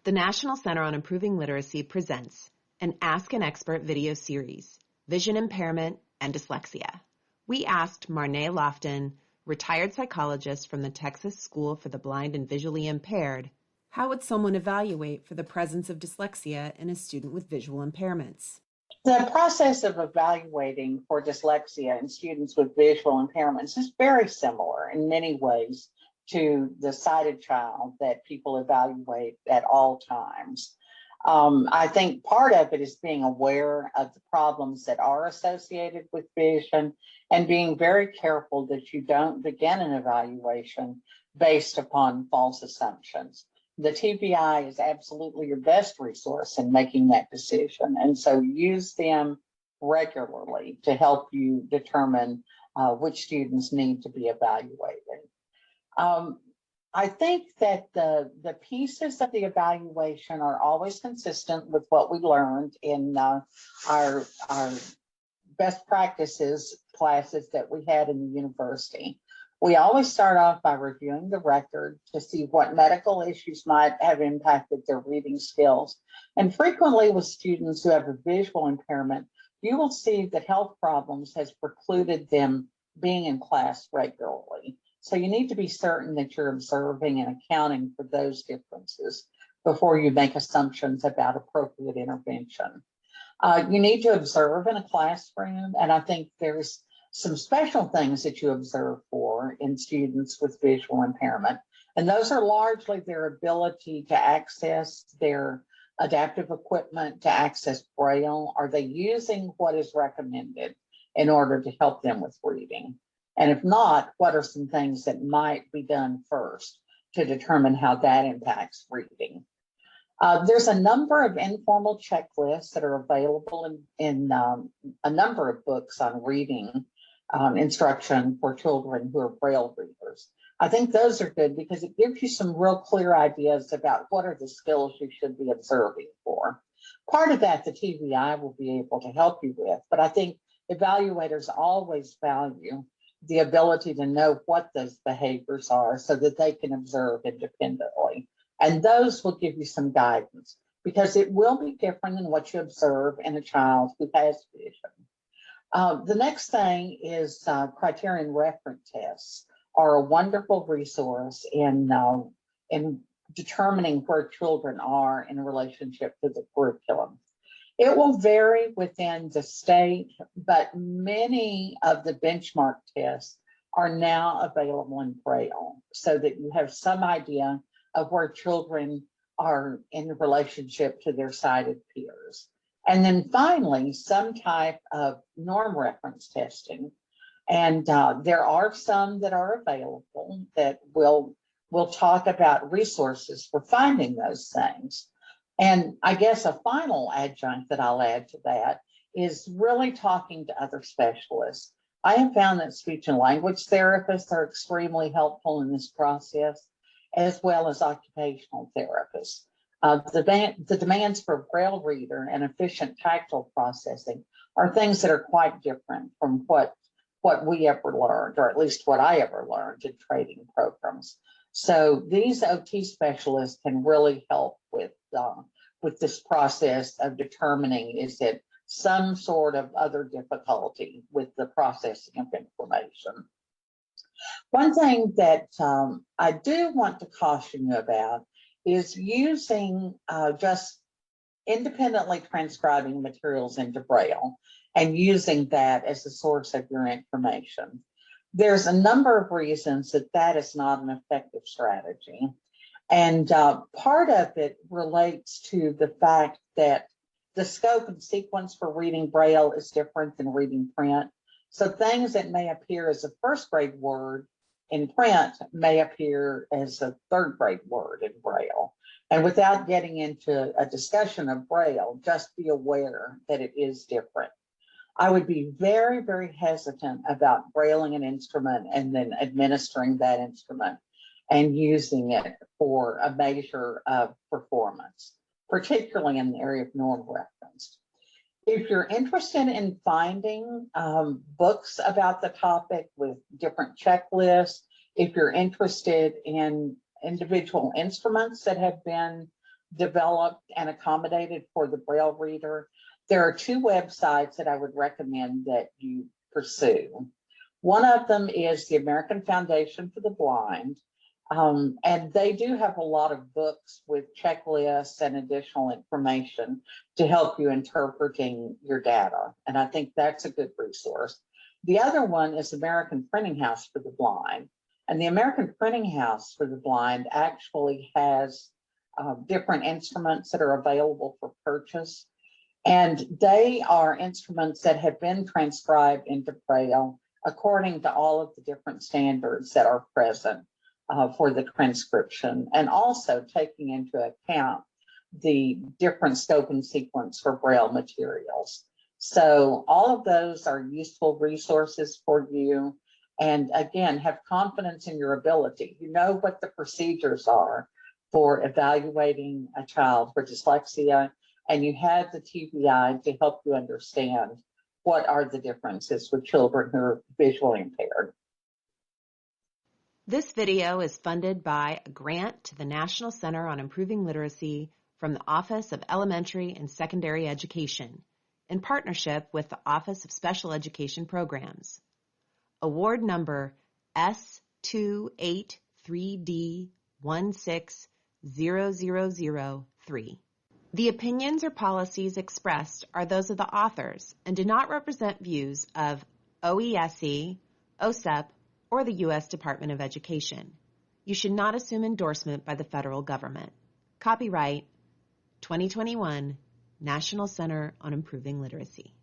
The National Center on Improving Literacy presents an Ask an Expert video series, Vision Impairment and Dyslexia. We asked Marnay Lofton, retired psychologist from the Texas School for the Blind and Visually Impaired, how would someone evaluate for the presence of dyslexia in a student with visual impairments? The process of evaluating for dyslexia in students with visual impairments is very similar in many ways to the sighted child that people evaluate at all times. I think part of it is being aware of the problems that are associated with vision and being very careful that you don't begin an evaluation based upon false assumptions. The TVI is absolutely your best resource in making that decision. And so use them regularly to help you determine which students need to be evaluated. I think that the pieces of the evaluation are always consistent with what we learned in our best practices classes that we had in the university. We always start off by reviewing the record to see what medical issues might have impacted their reading skills. And frequently with students who have a visual impairment, you will see that health problems has precluded them being in class regularly. So you need to be certain that you're observing and accounting for those differences before you make assumptions about appropriate intervention. You need to observe in a classroom, and I think there's some special things that you observe for in students with visual impairment. And those are largely their ability to access their adaptive equipment, to access Braille. Are they using what is recommended in order to help them with reading? And if not, what are some things that might be done first to determine how that impacts reading? There's a number of informal checklists that are available in a number of books on reading instruction for children who are Braille readers. I think those are good because it gives you some real clear ideas about what are the skills you should be observing for. Part of that the TVI will be able to help you with, but I think evaluators always value the ability to know what those behaviors are so that they can observe independently. And those will give you some guidance because it will be different than what you observe in a child who has vision. The next thing is criterion reference tests are a wonderful resource in determining where children are in relationship to the curriculum. It will vary within the state, but many of the benchmark tests are now available in Braille so that you have some idea of where children are in relationship to their sighted peers. And then finally, some type of norm reference testing. And there are some that are available that we'll talk about resources for finding those things. And I guess a final adjunct that I'll add to that is really talking to other specialists. I have found that speech and language therapists are extremely helpful in this process, as well as occupational therapists. The demands for a Braille reader and efficient tactile processing are things that are quite different from what we ever learned, or at least what I ever learned in training programs. So these OT specialists can really help with this process of determining is it some sort of other difficulty with the processing of information. One thing that I do want to caution you about is using just independently transcribing materials into Braille and using that as a source of your information. There's a number of reasons that that is not an effective strategy. And part of it relates to the fact that the scope and sequence for reading Braille is different than reading print. So things that may appear as a first grade word in print may appear as a third grade word in Braille. And without getting into a discussion of Braille, just be aware that it is different. I would be very, very hesitant about Brailing an instrument and then administering that instrument and using it for a measure of performance, particularly in the area of norm reference. If you're interested in finding books about the topic with different checklists, if you're interested in individual instruments that have been developed and accommodated for the Braille reader. There are two websites that I would recommend that you pursue. One of them is the American Foundation for the Blind, and they do have a lot of books with checklists and additional information to help you interpreting your data, and I think that's a good resource. The other one is American Printing House for the Blind, and the American Printing House for the Blind actually has different instruments that are available for purchase, and they are instruments that have been transcribed into Braille according to all of the different standards that are present for the transcription, and also taking into account the different scope and sequence for Braille materials. So all of those are useful resources for you. And again, have confidence in your ability. You know what the procedures are for evaluating a child for dyslexia, and you have the TBI to help you understand what are the differences with children who are visually impaired. This video is funded by a grant to the National Center on Improving Literacy from the Office of Elementary and Secondary Education in partnership with the Office of Special Education Programs. Award number S283D1600003. The opinions or policies expressed are those of the authors and do not represent views of OESE, OSEP, or the U.S. Department of Education. You should not assume endorsement by the federal government. Copyright 2021, National Center on Improving Literacy.